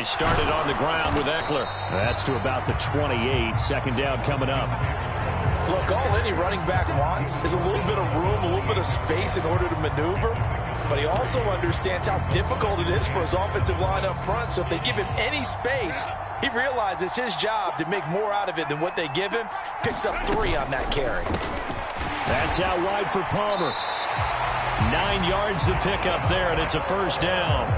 They started on the ground with Ekeler. That's to about the 28. Second down coming up. Look, all any running back wants is a little bit of room, a little bit of space in order to maneuver. But he also understands how difficult it is for his offensive line up front. So if they give him any space, he realizes it's his job to make more out of it than what they give him. Picks up 3 on that carry. That's out wide for Palmer. 9 yards to pick up there, and it's a first down.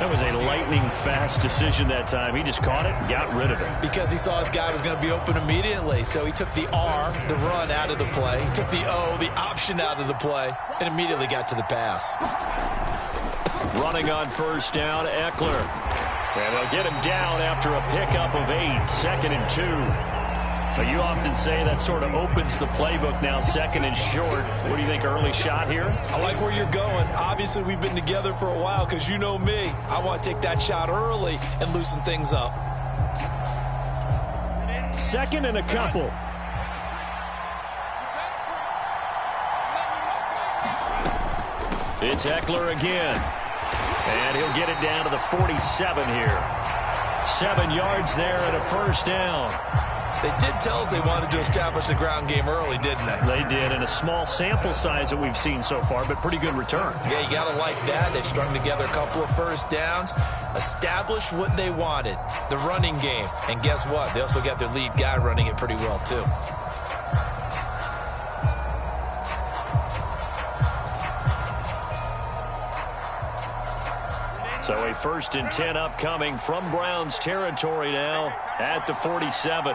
That was a lightning-fast decision that time. He just caught it and got rid of it. Because he saw his guy was going to be open immediately. So he took the R, the run, out of the play. He took the O, the option, out of the play, and immediately got to the pass. Running on first down, Ekeler. And they'll get him down after a pickup of 8, 2nd and 2. But you often say that sort of opens the playbook now, 2nd and short. What do you think, early shot here? I like where you're going. Obviously, we've been together for a while because you know me. I want to take that shot early and loosen things up. 2nd and a couple. It's Ekeler again. And he'll get it down to the 47 here. 7 yards there and a first down. They did tell us they wanted to establish the ground game early, didn't they? They did, and a small sample size that we've seen so far, but pretty good return. Yeah, you got to like that. They've strung together a couple of first downs, established what they wanted, the running game. And guess what? They also got their lead guy running it pretty well, too. So a 1st and 10 upcoming from Browns territory now at the 47.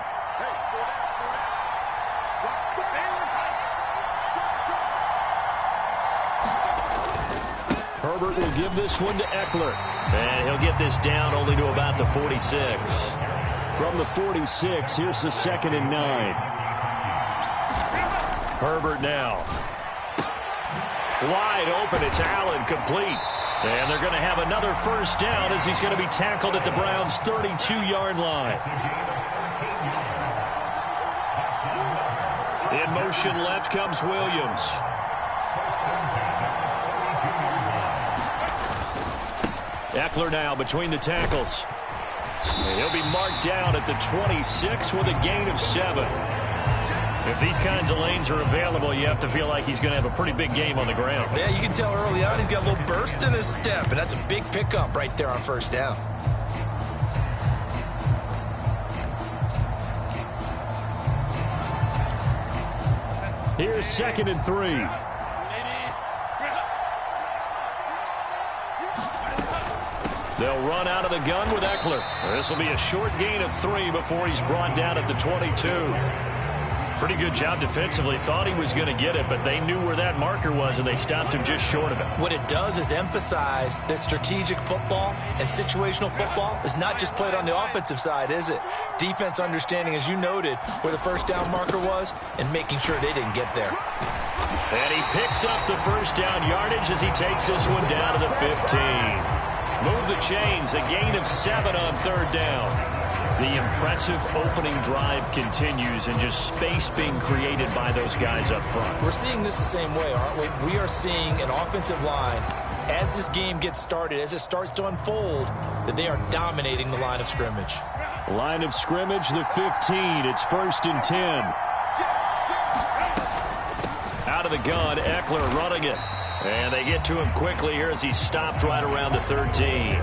Herbert will give this one to Ekeler. And he'll get this down only to about the 46. From the 46, here's the 2nd and 9. Herbert now. Wide open, it's Allen, complete. And they're going to have another first down as he's going to be tackled at the Browns' 32-yard line. In motion left comes Williams. Ekeler now between the tackles. And he'll be marked down at the 26 with a gain of 7. If these kinds of lanes are available, you have to feel like he's going to have a pretty big game on the ground. Yeah, you can tell early on he's got a little burst in his step, and that's a big pickup right there on first down. Here's 2nd and 3. They'll run out of the gun with Ekeler. This will be a short gain of 3 before he's brought down at the 22. Pretty good job defensively. Thought he was going to get it, but they knew where that marker was, and they stopped him just short of it. What it does is emphasize that strategic football and situational football is not just played on the offensive side, is it? Defense understanding, as you noted, where the first down marker was and making sure they didn't get there. And he picks up the first down yardage as he takes this one down to the 15. Move the chains, a gain of 7 on 3rd down. The impressive opening drive continues, and just space being created by those guys up front. We're seeing this the same way, aren't we? We are seeing an offensive line, as this game gets started, as it starts to unfold, that they are dominating the line of scrimmage. Line of scrimmage, the 15. It's 1st and 10. Out of the gun, Ekeler running it. And they get to him quickly here as he stopped right around the 13.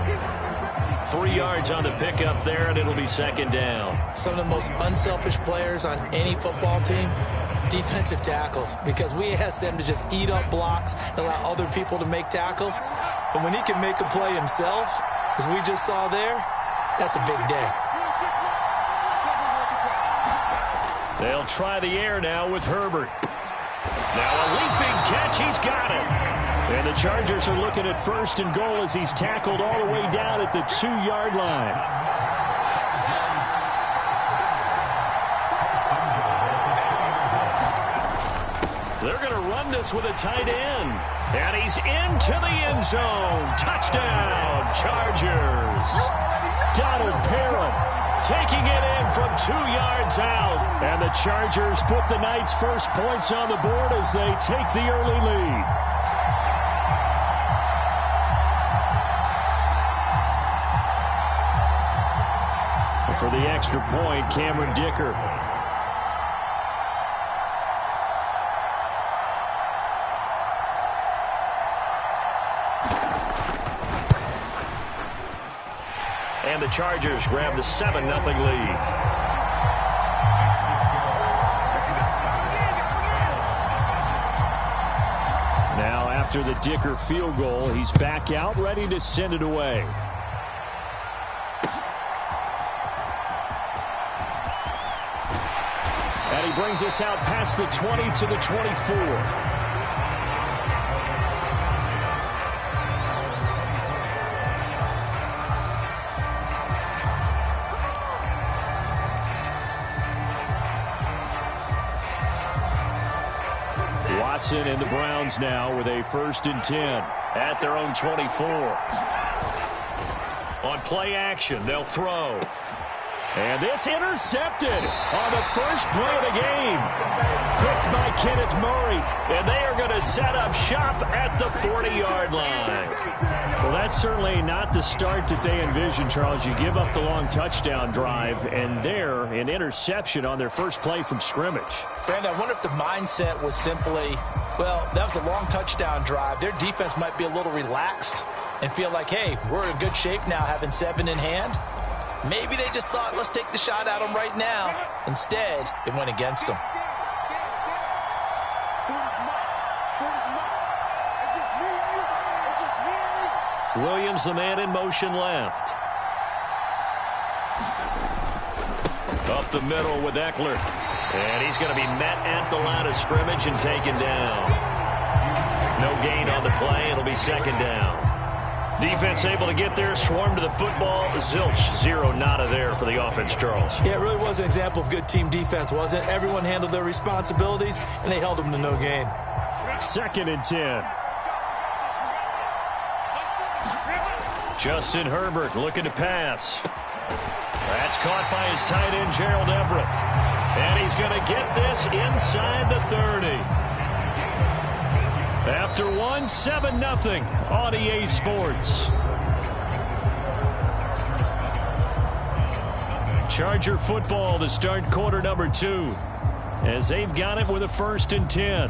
3 yards on the pickup there, and it'll be 2nd down. Some of the most unselfish players on any football team, defensive tackles, because we ask them to just eat up blocks and allow other people to make tackles. But when he can make a play himself, as we just saw there, that's a big day. They'll try the air now with Herbert. Now a leaping catch, he's got it. And the Chargers are looking at 1st and goal as he's tackled all the way down at the 2-yard line. They're going to run this with a tight end. And he's into the end zone. Touchdown, Chargers. Donald Parham taking it in from 2 yards out. And the Chargers put the night's first points on the board as they take the early lead. the extra point, Cameron Dicker. And the Chargers grab the 7-0 lead. Now after the Dicker field goal, he's back out ready to send it away. And he brings us out past the 20 to the 24. Watson and the Browns now with a 1st and 10 at their own 24. On play action, they'll throw. And this intercepted on the first play of the game. Picked by Kenneth Murray. And they are going to set up shop at the 40-yard line. Well, that's certainly not the start that they envisioned, Charles. You give up the long touchdown drive, and there, an interception on their first play from scrimmage. Brandon, I wonder if the mindset was simply, well, that was a long touchdown drive. Their defense might be a little relaxed and feel like, hey, we're in good shape now having 7 in hand. Maybe they just thought, let's take the shot at them right now. Instead, it went against them. Williams, the man in motion left. Up the middle with Eckler. And he's going to be met at the line of scrimmage and taken down. No gain on the play. It'll be 2nd down. Defense able to get there, swarm to the football. Zilch, 0 nada there for the offense, Charles. Yeah, it really was an example of good team defense, wasn't it? Everyone handled their responsibilities, and they held them to no gain. 2nd and 10. Justin Herbert looking to pass. That's caught by his tight end, Gerald Everett. And he's going to get this inside the 30. After 7-0 on EA Sports. Charger football to start quarter number 2 as they've got it with a 1st and 10.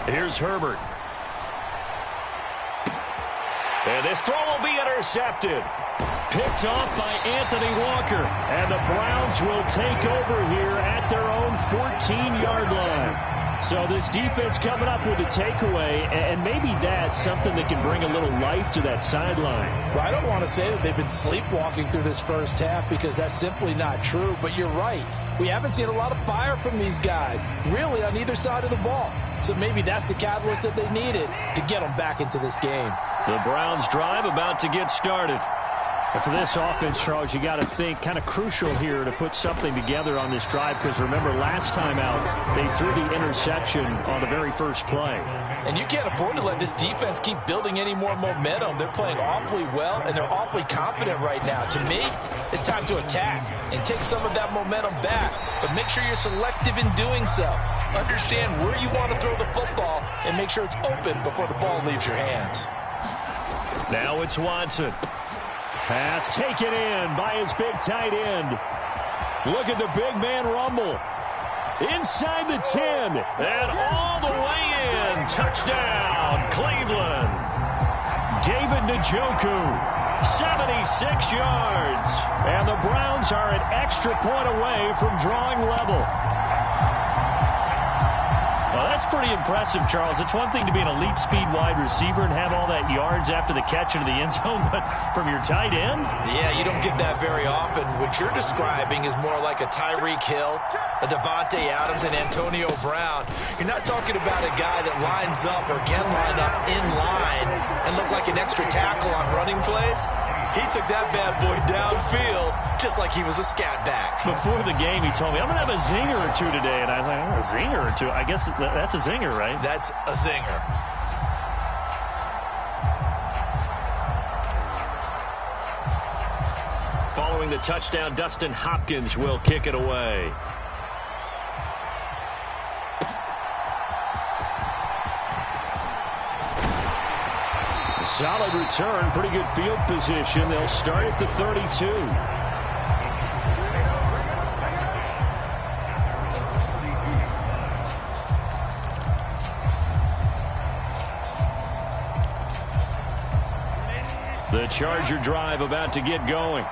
Here's Herbert. And this throw will be intercepted. Picked off by Anthony Walker. And the Browns will take over here at their own 14-yard line. So this defense coming up with a takeaway, and maybe that's something that can bring a little life to that sideline. Well, I don't want to say that they've been sleepwalking through this first half because that's simply not true, but you're right. We haven't seen a lot of fire from these guys, really, on either side of the ball. So maybe that's the catalyst that they needed to get them back into this game. The Browns drive about to get started. And for this offense, Charles, you got to think kind of crucial here to put something together on this drive because remember last time out they threw the interception on the very first play. And you can't afford to let this defense keep building any more momentum. They're playing awfully well, and they're awfully confident right now. To me, it's time to attack and take some of that momentum back. But make sure you're selective in doing so. Understand where you want to throw the football and make sure it's open before the ball leaves your hands. Now it's Watson. Pass taken in by his big tight end. Look at the big man rumble. Inside the 10. And all the way in. Touchdown, Cleveland. David Njoku, 76 yards. And the Browns are an extra point away from drawing level. Well, that's pretty impressive, Charles. It's one thing to be an elite speed wide receiver and have all that yards after the catch into the end zone, but from your tight end? Yeah, you don't get that very often. What you're describing is more like a Tyreek Hill, a Devontae Adams, and Antonio Brown. You're not talking about a guy that lines up or can line up in line and look like an extra tackle on running plays. He took that bad boy downfield just like he was a scat back. Before the game, he told me, I'm going to have a zinger or two today. And I was like, oh, a zinger or two? I guess that's a zinger, right? That's a zinger. throwing the touchdown. Dustin Hopkins will kick it away. A solid return, pretty good field position. They'll start at the 32. The Charger drive about to get going.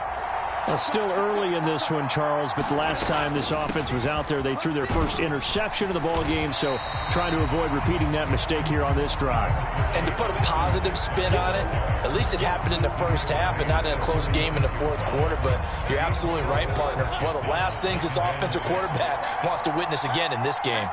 Well, still early in this one, Charles, but the last time this offense was out there, they threw their first interception of the ball game, so trying to avoid repeating that mistake here on this drive. And to put a positive spin on it, at least it happened in the first half and not in a close game in the fourth quarter, but you're absolutely right, partner. One of the last things this offensive quarterback wants to witness again in this game.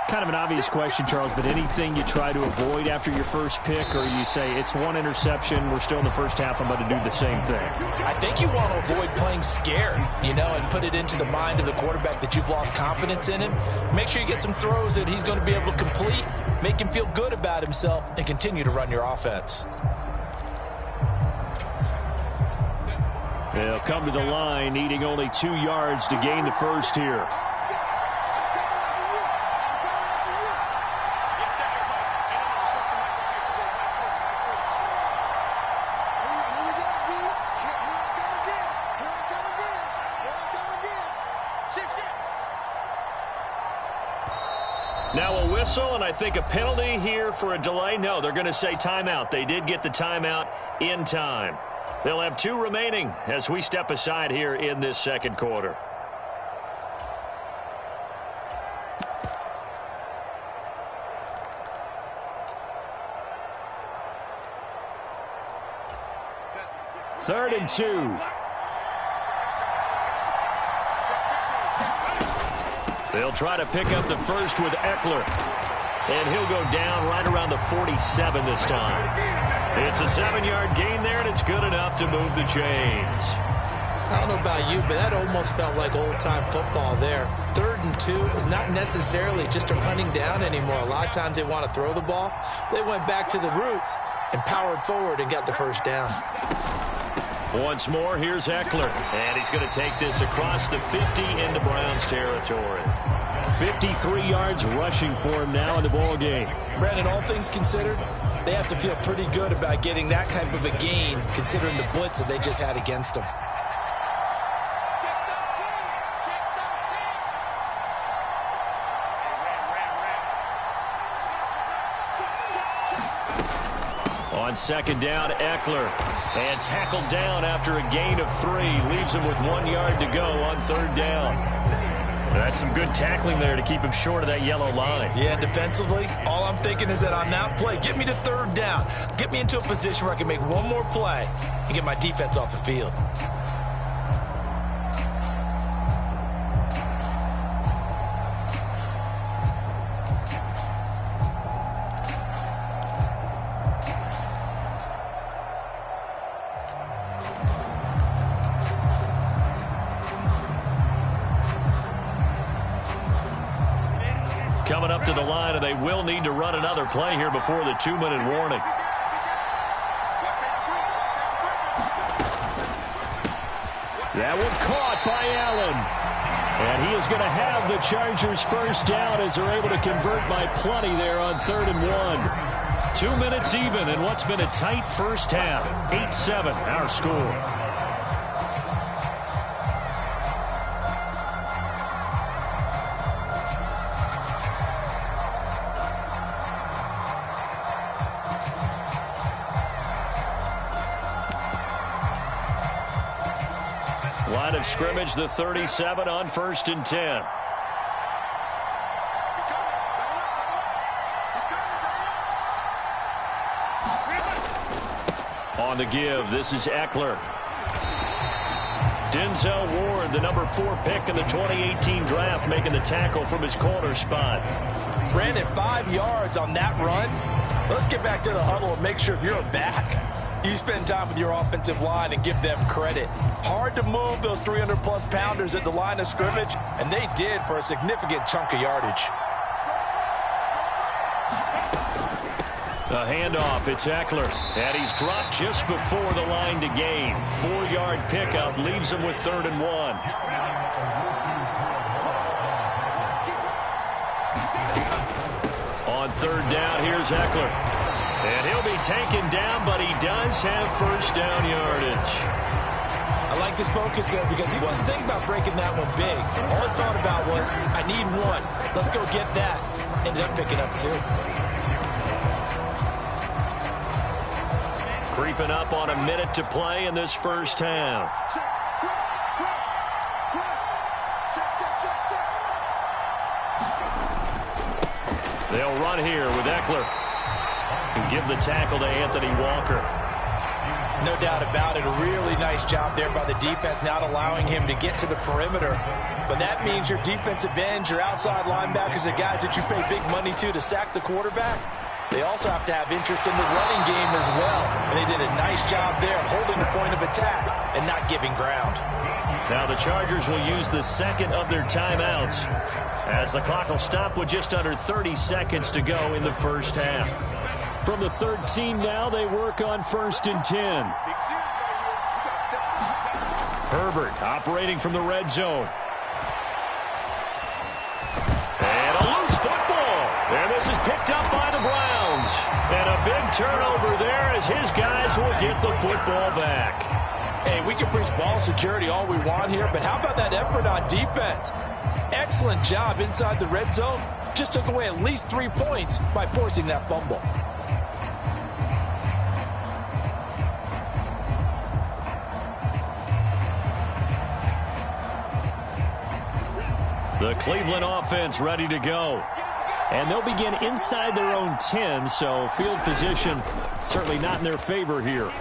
Kind of an obvious question, Charles, but anything you try to avoid after your first pick, or you say it's one interception, we're still in the first half, I'm about to do the same thing? I think you want to avoid playing scared, and put it into the mind of the quarterback that you've lost confidence in him. Make sure you get some throws that he's going to be able to complete, make him feel good about himself, and continue to run your offense. They'll come to the line, needing only 2 yards to gain the first here. Now a whistle, and I think a penalty here for a delay. No, they're going to say timeout. They did get the timeout in time. They'll have 2 remaining as we step aside here in this second quarter. Third and 2. They'll try to pick up the first with Eckler. And he'll go down right around the 47 this time. It's a 7-yard gain there, and it's good enough to move the chains. I don't know about you, but that almost felt like old-time football there. 3rd and 2 is not necessarily just a running down anymore. A lot of times they want to throw the ball. They went back to the roots and powered forward and got the first down. Once more, here's Eckler. And he's going to take this across the 50 into Browns territory. 53 yards rushing for him now in the ball game. Brandon, all things considered, they have to feel pretty good about getting that type of a gain, considering the blitz that they just had against them. On second down, Eckler. And tackled down after a gain of 3. Leaves him with 1 yard to go on 3rd down. That's some good tackling there to keep him short of that yellow line. Yeah, defensively, all I'm thinking is that on that play, get me to 3rd down. Get me into a position where I can make one more play and get my defense off the field. Coming up to the line, and they will need to run another play here before the 2-minute warning. That one caught by Allen. And he is going to have the Chargers first down as they're able to convert by plenty there on 3rd and 1. 2 minutes even in what's been a tight first half. 8-7 our score. Line of scrimmage, the 37 on 1st and 10. On the give, this is Eckler. Denzel Ward, the number 4 pick in the 2018 draft, making the tackle from his corner spot. Brandon, 5 yards on that run. Let's get back to the huddle and make sure if you're a back, you spend time with your offensive line and give them credit. Hard to move those 300-plus pounders at the line of scrimmage, and they did for a significant chunk of yardage. A handoff, it's Eckler. And he's dropped just before the line to gain. 4-yard pickup leaves him with 3rd and 1. On 3rd down, here's Eckler. And he'll be taken down, but he does have 1st down yardage. I like this focus there because he wasn't thinking about breaking that one big. All he thought about was, I need 1. Let's go get that. Ended up picking up 2. Creeping up on a minute to play in this first half. They'll run here with Eckler. And give the tackle to Anthony Walker. No doubt about it. A really nice job there by the defense, not allowing him to get to the perimeter. But that means your defensive ends, your outside linebackers, the guys that you pay big money to sack the quarterback, they also have to have interest in the running game as well. And they did a nice job there holding the point of attack and not giving ground. Now the Chargers will use the 2nd of their timeouts as the clock will stop with just under 30 seconds to go in the first half. From the 13 now, they work on 1st and 10. Herbert operating from the red zone. And a loose football. And this is picked up by the Browns. And a big turnover there as his guys will get the football back. Hey, we can preach ball security all we want here, but how about that effort on defense? Excellent job inside the red zone. Just took away at least 3 points by forcing that fumble. The Cleveland offense ready to go. And they'll begin inside their own 10, so field position certainly not in their favor here.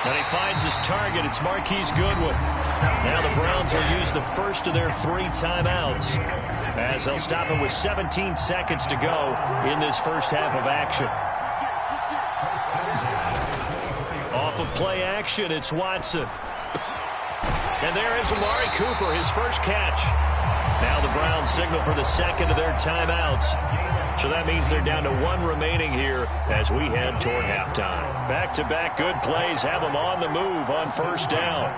And he finds his target. It's Marquise Goodwin. Now the Browns will use the first of their 3 timeouts as they'll stop it with 17 seconds to go in this first half of action. Off of play action, it's Watson. And there is Amari Cooper, his first catch. Now the Browns signal for the 2nd of their timeouts. So that means they're down to 1 remaining here as we head toward halftime. Back-to-back good plays have them on the move on 1st down.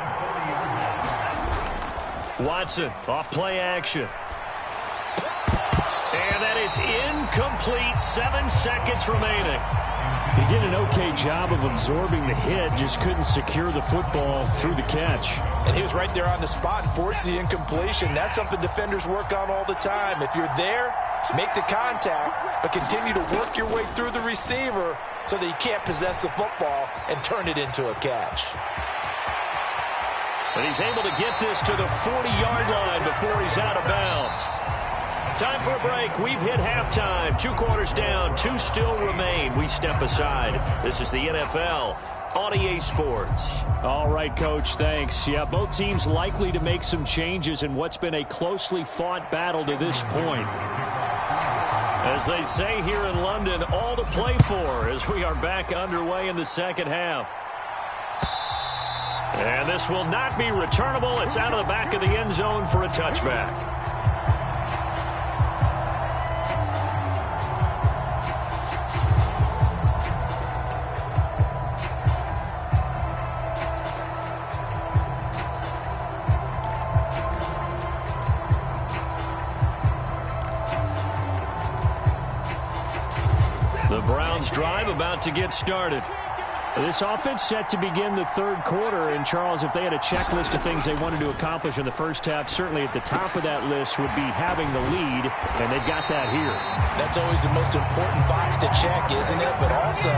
Watson off play action. And that is incomplete. 7 seconds remaining. He did an okay job of absorbing the hit, just couldn't secure the football through the catch. And he was right there on the spot and forced the incompletion. That's something defenders work on all the time. If you're there, make the contact, but continue to work your way through the receiver so that you can't possess the football and turn it into a catch. But he's able to get this to the 40-yard line before he's out of bounds. Time for a break. We've hit halftime. 2 quarters down. 2 still remain. We step aside. This is the NFL on EA Sports. All right, Coach, thanks. Yeah, both teams likely to make some changes in what's been a closely fought battle to this point. As they say here in London, all to play for as we are back underway in the second half. And this will not be returnable. It's out of the back of the end zone for a touchback. The Browns drive about to get started. This offense set to begin the 3rd quarter. And, Charles, if they had a checklist of things they wanted to accomplish in the first half, certainly at the top of that list would be having the lead, and they've got that here. That's always the most important box to check, isn't it? But also,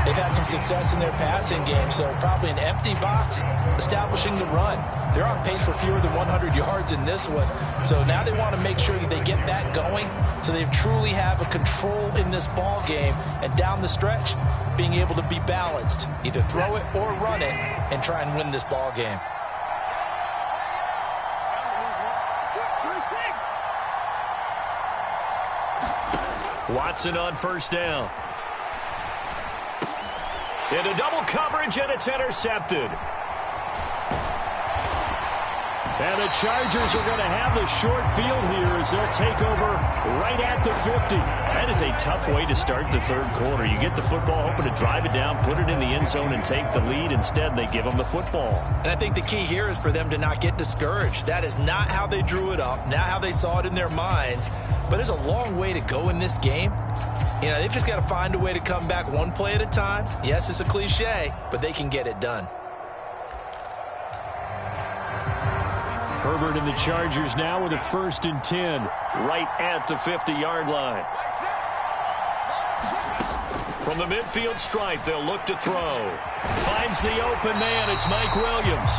they've had some success in their passing game, so probably an empty box establishing the run. They're on pace for fewer than 100 yards in this one. So now they want to make sure that they get that going so they truly have a control in this ball game. And down the stretch, being able to be balanced, either throw it or run it, and try and win this ball game. Watson on 1st down. Into double coverage, and it's intercepted. And the Chargers are going to have the short field here as they'll take over right at the 50. That is a tough way to start the third quarter. You get the football, hoping to drive it down, put it in the end zone, and take the lead. Instead, they give them the football. And I think the key here is for them to not get discouraged. That is not how they drew it up, not how they saw it in their minds. But there's a long way to go in this game. You know, they've just got to find a way to come back one play at a time. Yes, it's a cliche, but they can get it done. Herbert and the Chargers now with a 1st and 10. Right at the 50-yard line. From the midfield stripe, they'll look to throw. Finds the open man. It's Mike Williams.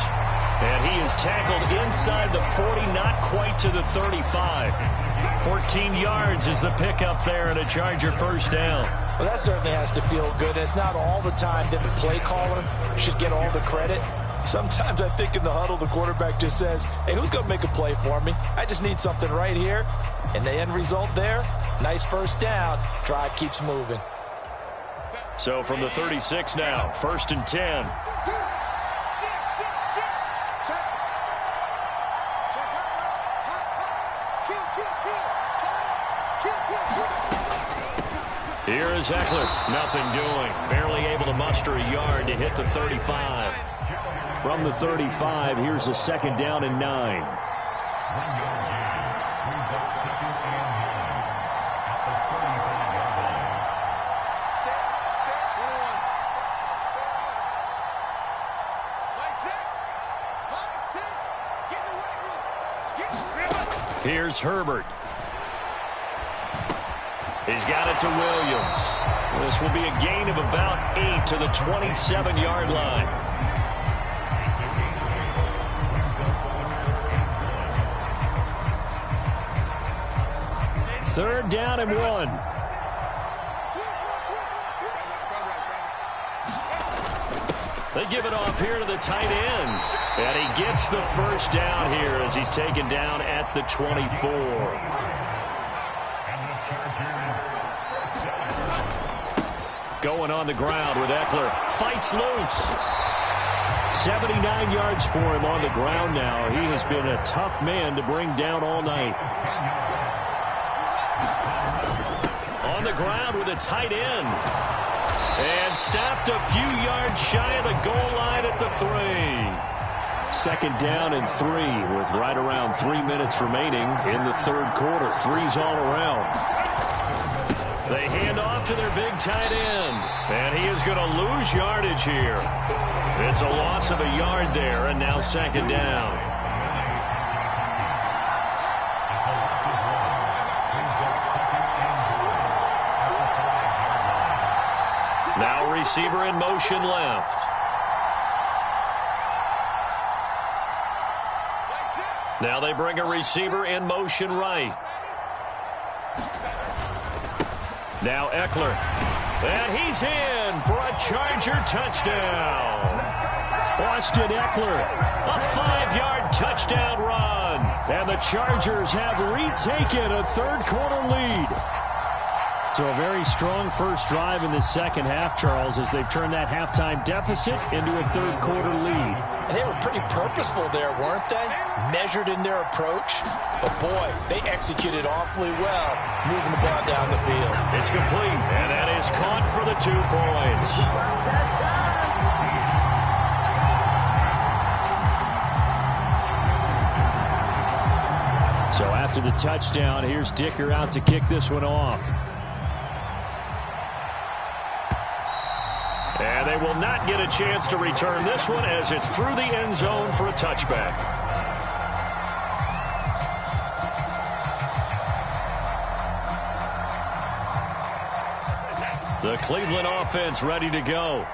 And he is tackled inside the 40, not quite to the 35. 14 yards is the pickup there and a Charger first down. Well, that certainly has to feel good. It's not all the time that the play caller should get all the credit. Sometimes I think in the huddle, the quarterback just says, hey, who's going to make a play for me? I just need something right here. And the end result there, nice first down. Drive keeps moving. So from the 36 now, 1st and 10. Here is Eckler. Nothing doing. Barely able to muster a yard to hit the 35. From the 35, here's a 2nd down and 9. Here's Herbert. He's got it to Williams. This will be a gain of about 8 to the 27-yard line. 3rd down and 1. They give it off here to the tight end. And he gets the first down here as he's taken down at the 24. Going on the ground with Eckler. Fights loose. 79 yards for him on the ground now. He has been a tough man to bring down all night. On the ground with a tight end. And stopped a few yards shy of the goal line at the 3. 2nd down and 3 with right around 3 minutes remaining in the third quarter. 3's all around. They hand off to their big tight end. And he is going to lose yardage here. It's a loss of a yard there, and now 2nd down. Now receiver in motion left. Now they bring a receiver in motion right. Now Eckler. And he's in for a Charger touchdown. Austin Eckler. A 5-yard touchdown run. And the Chargers have retaken a third quarter lead. So a very strong first drive in the second half, Charles, as they've turned that halftime deficit into a third quarter lead. And they were pretty purposeful there, weren't they? Measured in their approach. But boy, they executed awfully well, moving the ball down the field. It's complete, and that is caught for the 2 points. So after the touchdown, here's Dicker out to kick this one off. And they will not get a chance to return this one as it's through the end zone for a touchback. The Cleveland offense ready to go.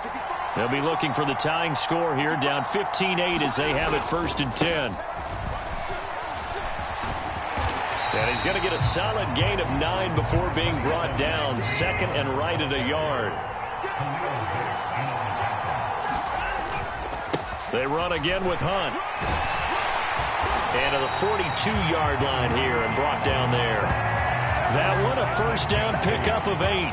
They'll be looking for the tying score here, down 15-8 as they have it 1st and 10. And he's going to get a solid gain of 9 before being brought down. 2nd and right at a yard. They run again with Hunt. And to the 42-yard line here and brought down there. That one a first down pickup of 8.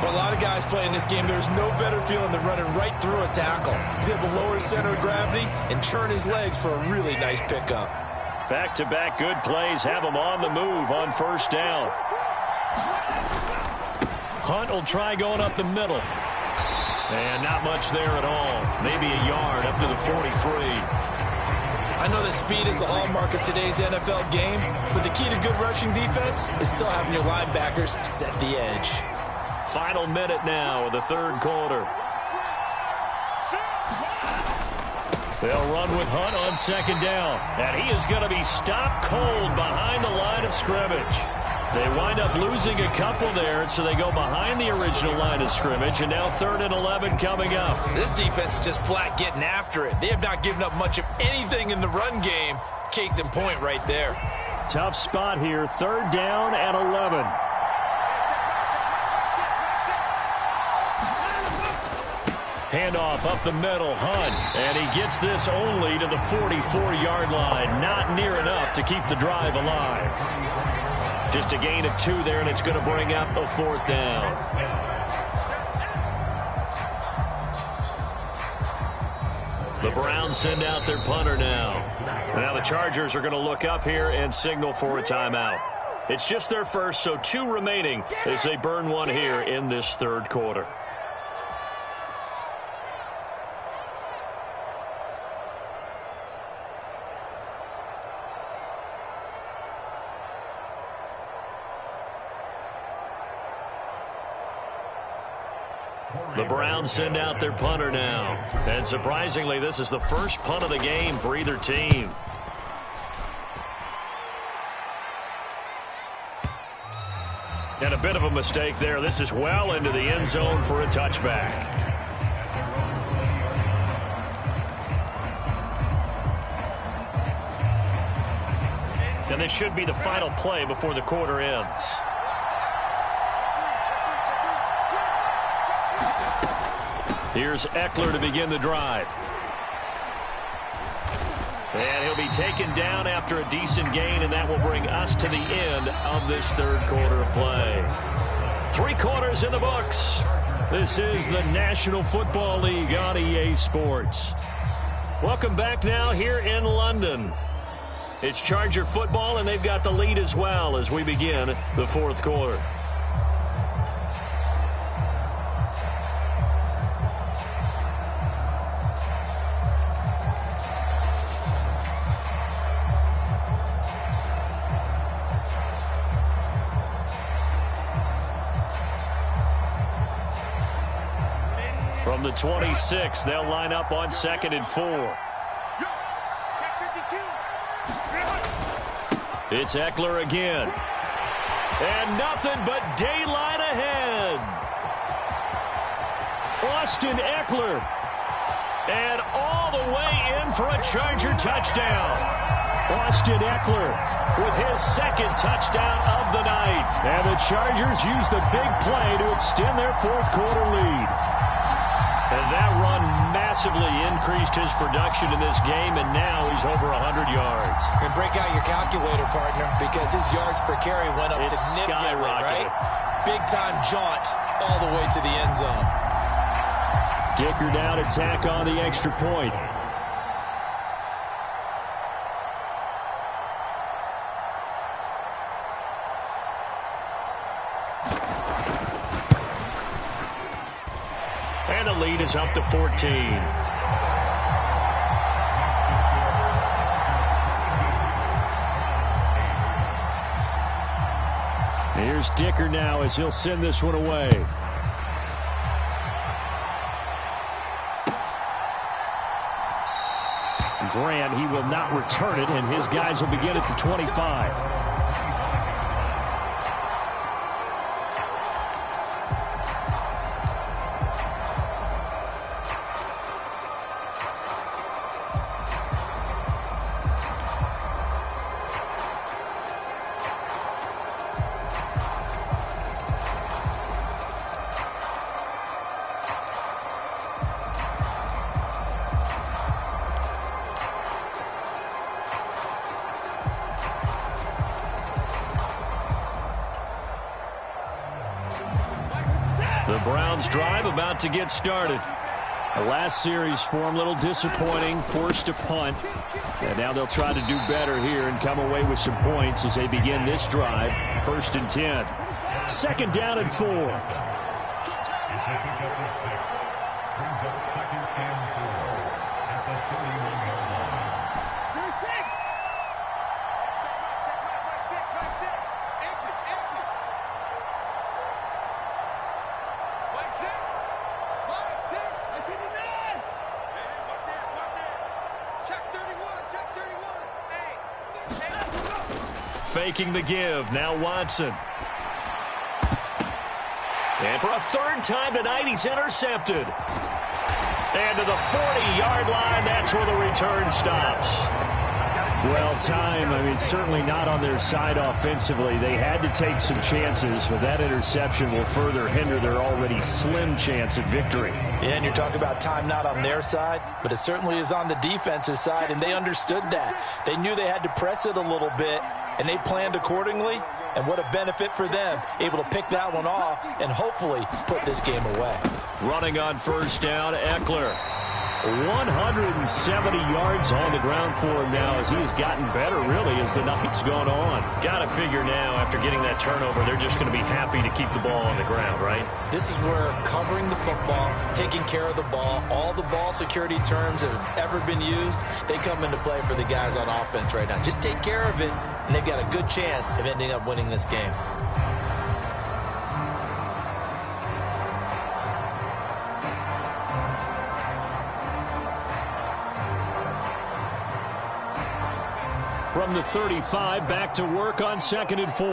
For a lot of guys playing this game, there's no better feeling than running right through a tackle. He's able to lower his center of gravity and churn his legs for a really nice pickup. Back-to-back good plays have him on the move on first down. Hunt will try going up the middle. And not much there at all. Maybe a yard up to the 43. I know that speed is the hallmark of today's NFL game, but the key to good rushing defense is still having your linebackers set the edge. Final minute now of the third quarter. They'll run with Hunt on second down. And he is going to be stopped cold behind the line of scrimmage. They wind up losing a couple there, so they go behind the original line of scrimmage, and now 3rd and 11 coming up. This defense is just flat getting after it. They have not given up much of anything in the run game. Case in point right there. Tough spot here, 3rd down and 11. Handoff up the middle, Hunt, and he gets this only to the 44-yard line. Not near enough to keep the drive alive. Just a gain of 2 there, and it's going to bring up a 4th down. The Browns send out their punter now. Now the Chargers are going to look up here and signal for a timeout. It's just their first, so 2 remaining as they burn one here in this third quarter. The Browns send out their punter now. And surprisingly, this is the first punt of the game for either team. And a bit of a mistake there. This is well into the end zone for a touchback. And this should be the final play before the quarter ends. Here's Eckler to begin the drive. And he'll be taken down after a decent gain, and that will bring us to the end of this third quarter of play. 3 quarters in the books. This is the National Football League on EA Sports. Welcome back now here in London. It's Charger football, and they've got the lead as well as we begin the fourth quarter. From the 26, they'll line up on 2nd and 4. It's Eckler again. And nothing but daylight ahead. Austin Eckler. And all the way in for a Charger touchdown. Austin Eckler with his 2nd touchdown of the night. And the Chargers use the big play to extend their fourth quarter lead. And that run massively increased his production in this game, and now he's over 100 yards. And break out your calculator, partner, because his yards per carry went up significantly, right? Big-time jaunt all the way to the end zone. Dicker down to tack on the extra point. And the lead is up to 14. Here's Dicker now as he'll send this one away. Grant, he will not return it, and his guys will begin at the 25. Browns drive about to get started. The last series for them, a little disappointing, forced a punt. And now they'll try to do better here and come away with some points as they begin this drive. 1st and 10. 2nd down and 4. Faking the give. Now Watson. And for a 3rd time tonight, he's intercepted. And to the 40-yard line, that's where the return stops. Well, time, certainly not on their side offensively. They had to take some chances, but that interception will further hinder their already slim chance at victory. Yeah, and you're talking about time not on their side, but it certainly is on the defense's side, and they understood that. They knew they had to press it a little bit, and they planned accordingly, and what a benefit for them, able to pick that one off and hopefully put this game away. Running on 1st down, Eckler. 170 yards on the ground for him now as he has gotten better, really, as the night's gone on. Got to figure now, after getting that turnover, they're just going to be happy to keep the ball on the ground, right? This is where covering the football, taking care of the ball, all the ball security terms that have ever been used, they come into play for the guys on offense right now. Just take care of it, and they've got a good chance of ending up winning this game. From the 35, back to work on 2nd and 4.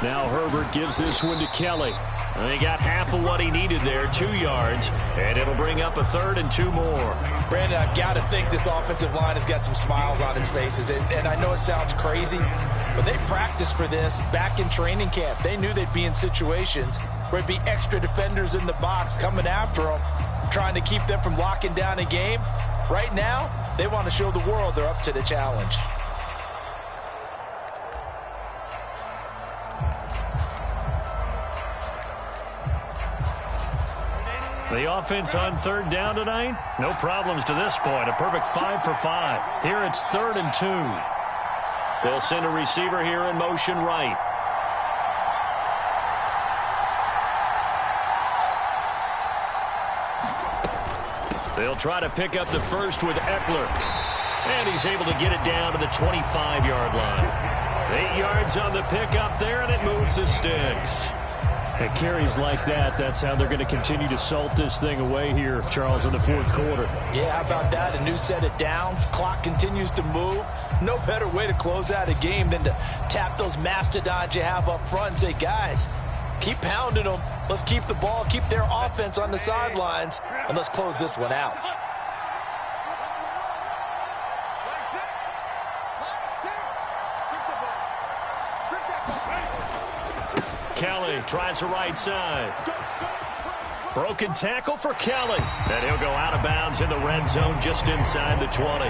Now Herbert gives this one to Kelly. And he got half of what he needed there, 2 yards, and it'll bring up a 3rd and 2 more. Brandon, I've got to think this offensive line has got some smiles on its faces, and I know it sounds crazy, but they practiced for this back in training camp. They knew they'd be in situations where it'd be extra defenders in the box coming after them, trying to keep them from locking down a game. Right now, they want to show the world they're up to the challenge. The offense on 3rd down tonight, no problems to this point. A perfect 5 for 5. Here it's 3rd and 2. They'll send a receiver here in motion right. They'll try to pick up the first with Eckler. And he's able to get it down to the 25-yard line. 8 yards on the pickup there, and it moves the sticks. At carries like that, that's how they're going to continue to salt this thing away here, Charles, in the 4th quarter. Yeah, how about that? A new set of downs. Clock continues to move. No better way to close out a game than to tap those mastodons you have up front and say, guys, keep pounding them. Let's keep the ball, keep their offense on the sidelines, and let's close this one out. Kelly tries the right side. Broken tackle for Kelly. And he'll go out of bounds in the red zone just inside the 20.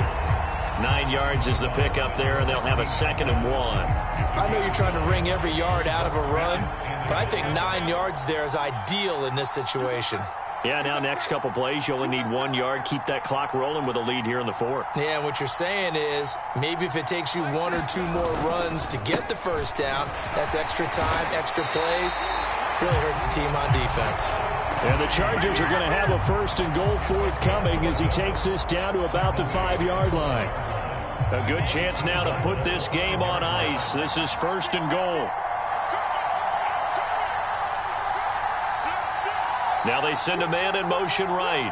9 yards is the pickup there, and they'll have a 2nd and 1. I know you're trying to wring every yard out of a run, but I think 9 yards there is ideal in this situation. Yeah, now next couple plays, you only need 1 yard. Keep that clock rolling with a lead here in the 4th. Yeah, and what you're saying is maybe if it takes you 1 or 2 more runs to get the first down, that's extra time, extra plays. Really hurts the team on defense. And the Chargers are going to have a 1st and goal forthcoming as he takes this down to about the 5-yard line. A good chance now to put this game on ice. This is 1st and goal. Now they send a man in motion right.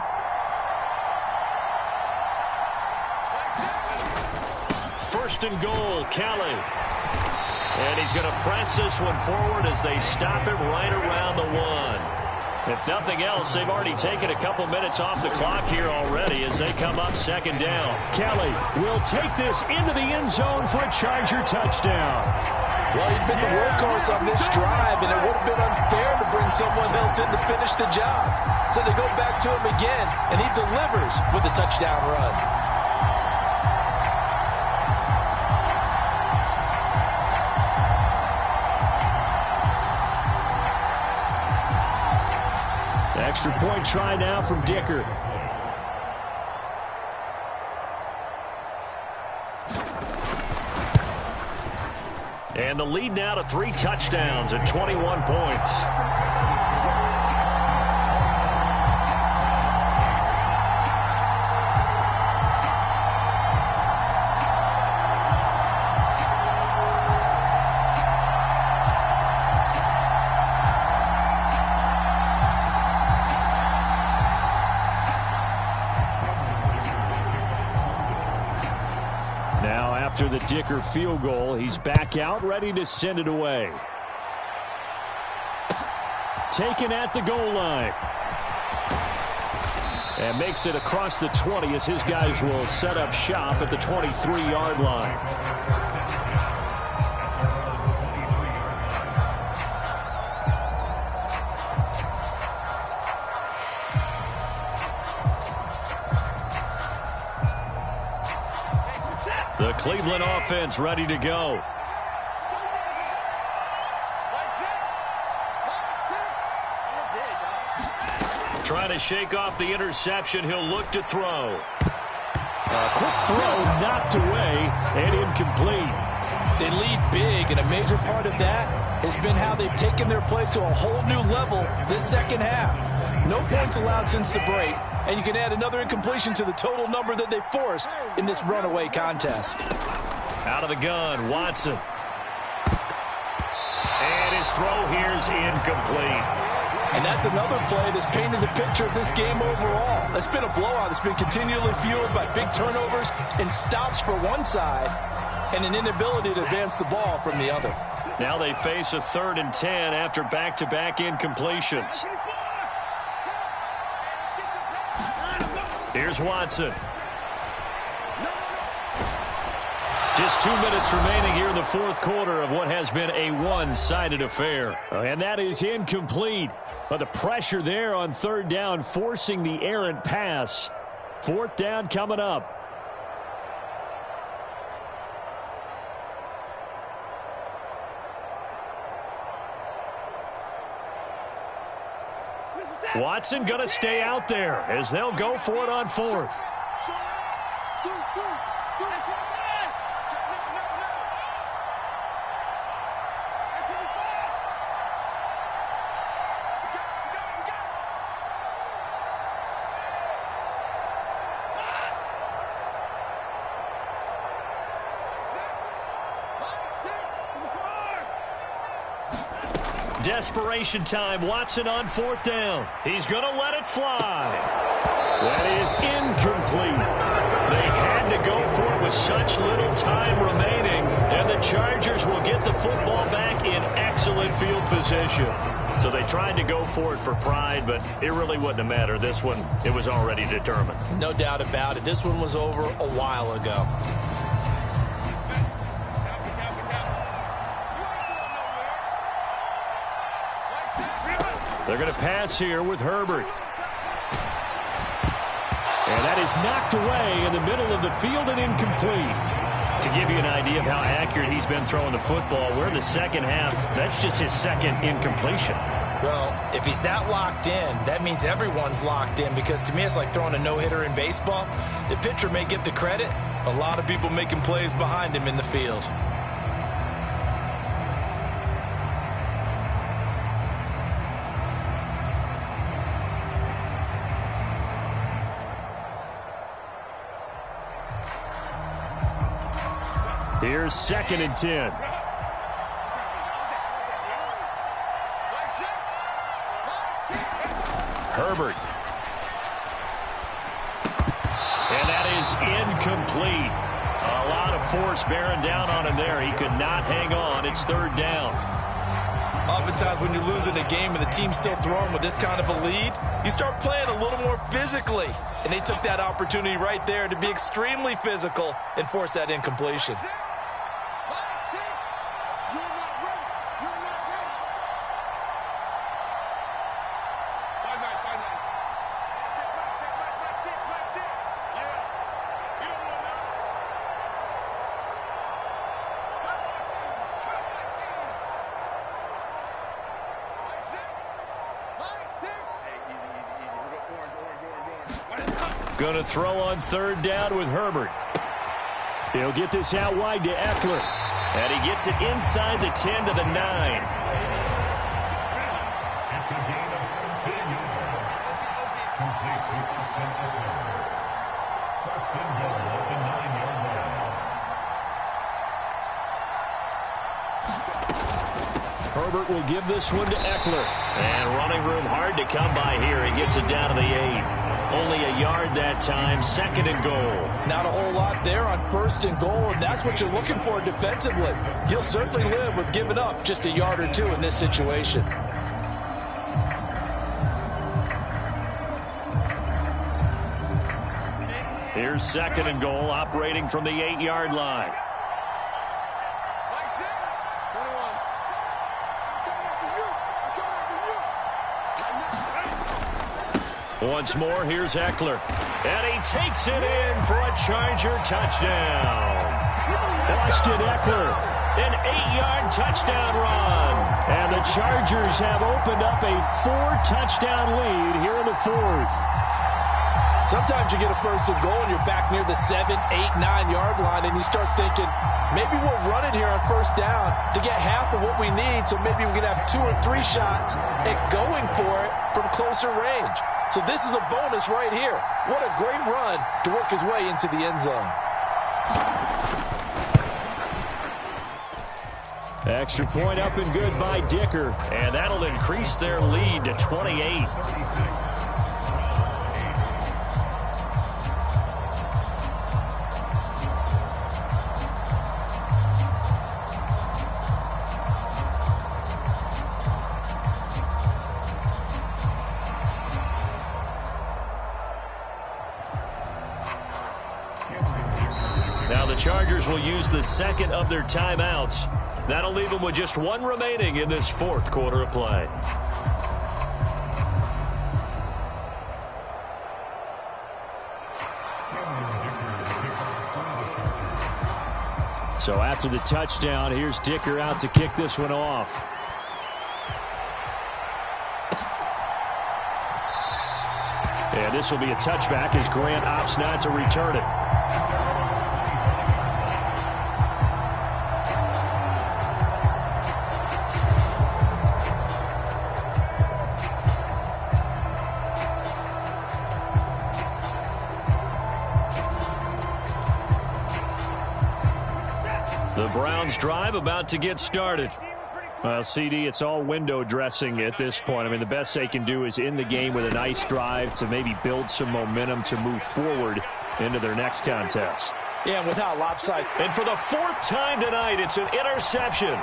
First and goal, Kelly. And he's going to press this one forward as they stop him right around the 1. If nothing else, they've already taken a couple minutes off the clock here already as they come up 2nd down. Kelly will take this into the end zone for a Charger touchdown. Well, he'd been the workhorse on this drive, and it would have been unfair to bring someone else in to finish the job. So they go back to him again, and he delivers with a touchdown run. Extra point try now from Dicker. And the lead now to 3 touchdowns at 21 points. After the Dicker field goal, he's back out, ready to send it away. Taken at the goal line. And makes it across the 20 as his guys will set up shop at the 23-yard line. The Cleveland offense ready to go. Trying to shake off the interception. He'll look to throw. A quick throw knocked away and incomplete. They lead big, and a major part of that has been how they've taken their play to a whole new level this second half. No points allowed since the break. And you can add another incompletion to the total number that they forced in this runaway contest. Out of the gun, Watson. And his throw here's incomplete. And that's another play that's painted the picture of this game overall. It's been a blowout. It's been continually fueled by big turnovers and stops for one side and an inability to advance the ball from the other. Now they face a 3rd and 10 after back-to-back incompletions. Here's Watson. Just 2 minutes remaining here in the 4th quarter of what has been a one-sided affair. And that is incomplete. But the pressure there on 3rd down, forcing the errant pass. 4th down coming up. Watson going to stay out there as they'll go for it on 4th. Desperation time. Watson on 4th down. He's going to let it fly. That is incomplete. They had to go for it with such little time remaining, and the Chargers will get the football back in excellent field position. So they tried to go for it for pride, but it really wouldn't have mattered. This one, it was already determined. No doubt about it. This one was over a while ago. They're going to pass here with Herbert. And that is knocked away in the middle of the field and incomplete. To give you an idea of how accurate he's been throwing the football, we're in the second half. That's just his 2nd incompletion. Well, if he's that locked in, that means everyone's locked in, because to me it's like throwing a no-hitter in baseball. The pitcher may get the credit. A lot of people making plays behind him in the field. Here's 2nd and 10. Herbert. And that is incomplete. A lot of force bearing down on him there. He could not hang on. It's 3rd down. Oftentimes when you're losing a game and the team's still throwing with this kind of a lead, you start playing a little more physically. And they took that opportunity right there to be extremely physical and force that incompletion. Going to throw on third down with Herbert. He'll get this out wide to Eckler. And he gets it inside the 10 to the 9. Herbert will give this one to Eckler. And running room hard to come by here. He gets it down to the 8. Only a yard that time, 2nd and goal. Not a whole lot there on 1st and goal, and that's what you're looking for defensively. You'll certainly live with giving up just a yard or 2 in this situation. Here's 2nd and goal, operating from the 8-yard line. Once more, here's Eckler. And he takes it in for a Charger touchdown. Austin Eckler. An 8-yard touchdown run. And the Chargers have opened up a 4-touchdown lead here in the 4th. Sometimes you get a 1st and goal and you're back near the 7, 8, 9-yard line, and you start thinking, maybe we'll run it here on 1st down to get half of what we need, so maybe we can have 2 or 3 shots at going for it from closer range. So this is a bonus right here. What a great run to work his way into the end zone. Extra point up and good by Dicker. And that'll increase their lead to 28. Now the Chargers will use the 2nd of their timeouts. That'll leave them with just 1 remaining in this 4th quarter of play. So after the touchdown, here's Dicker out to kick this one off. And this will be a touchback as Grant opts not to return it. The Browns drive about to get started. Well, CD, it's all window dressing at this point. I mean, the best they can do is end the game with a nice drive to maybe build some momentum to move forward into their next contest. Yeah, and without lopsided. And for the 4th time tonight, it's an interception.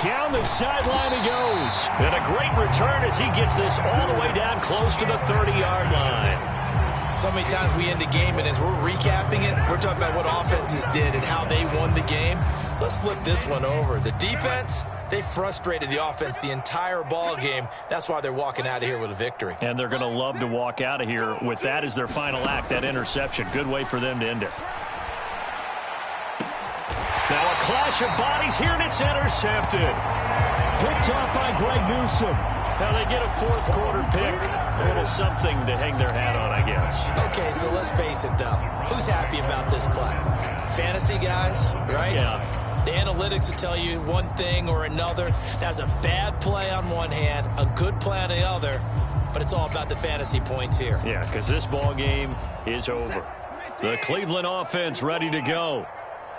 Down the sideline he goes. And a great return as he gets this all the way down close to the 30-yard line. So many times we end the game, and as we're recapping it, we're talking about what offenses did and how they won the game. Let's flip this one over. The defense, they frustrated the offense the entire ball game. That's why they're walking out of here with a victory. And they're going to love to walk out of here with that as their final act, that interception. Good way for them to end it. Now a clash of bodies here, and it's intercepted. Picked off by Greg Newsome. Now they get a 4th quarter pick. A little something to hang their hat on, I guess. Okay, so let's face it, though. Who's happy about this play? Fantasy guys, right? Yeah. The analytics will tell you one thing or another. That's a bad play on one hand, a good play on the other, but it's all about the fantasy points here. Yeah, because this ball game is over. The Cleveland offense ready to go.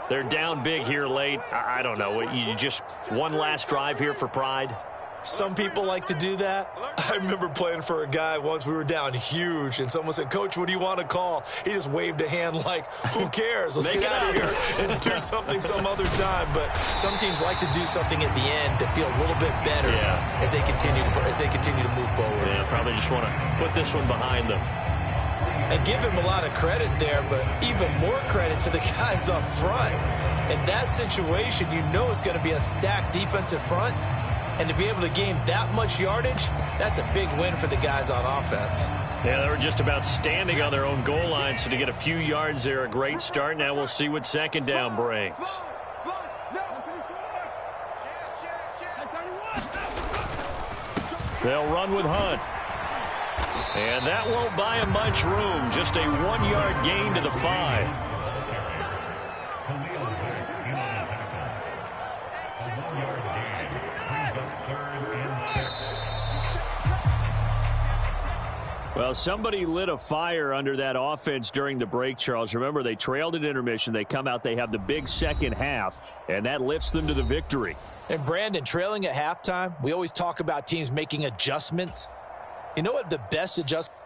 They're down big here late. I don't know. You just one last drive here for pride? Some people like to do that. I remember playing for a guy once. We were down huge, and someone said, "Coach, what do you want to call?" He just waved a hand like, who cares? Let's get out of here and do something some other time. But some teams like to do something at the end to feel a little bit better as they continue to move forward. Yeah, probably just want to put this one behind them. And give him a lot of credit there, but even more credit to the guys up front. In that situation, you know it's going to be a stacked defensive front. And to be able to gain that much yardage, that's a big win for the guys on offense. Yeah, they were just about standing on their own goal line, so to get a few yards there, a great start. Now we'll see what 2nd down brings. They'll run with Hunt. And that won't buy him much room. Just a 1-yard gain to the 5. Well, somebody lit a fire under that offense during the break, Charles. Remember, they trailed at intermission. They come out, they have the big second half, and that lifts them to the victory. And, Brandon, trailing at halftime, we always talk about teams making adjustments. You know what the best adjustment